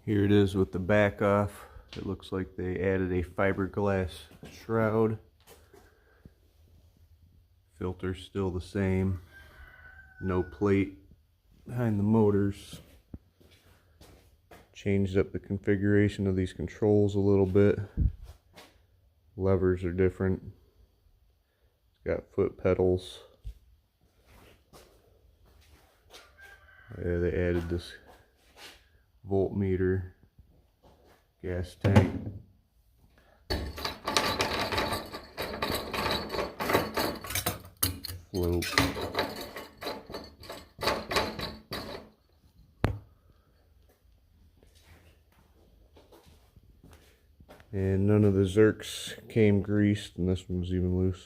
Here it is with the back off. It looks like they added a fiberglass shroud. Filter's still the same. No plate behind the motors. Changed up the configuration of these controls a little bit. Levers are different. It's got foot pedals. Yeah, they added this voltmeter, gas tank. Float. And none of the Zerks came greased, and this one was even loose.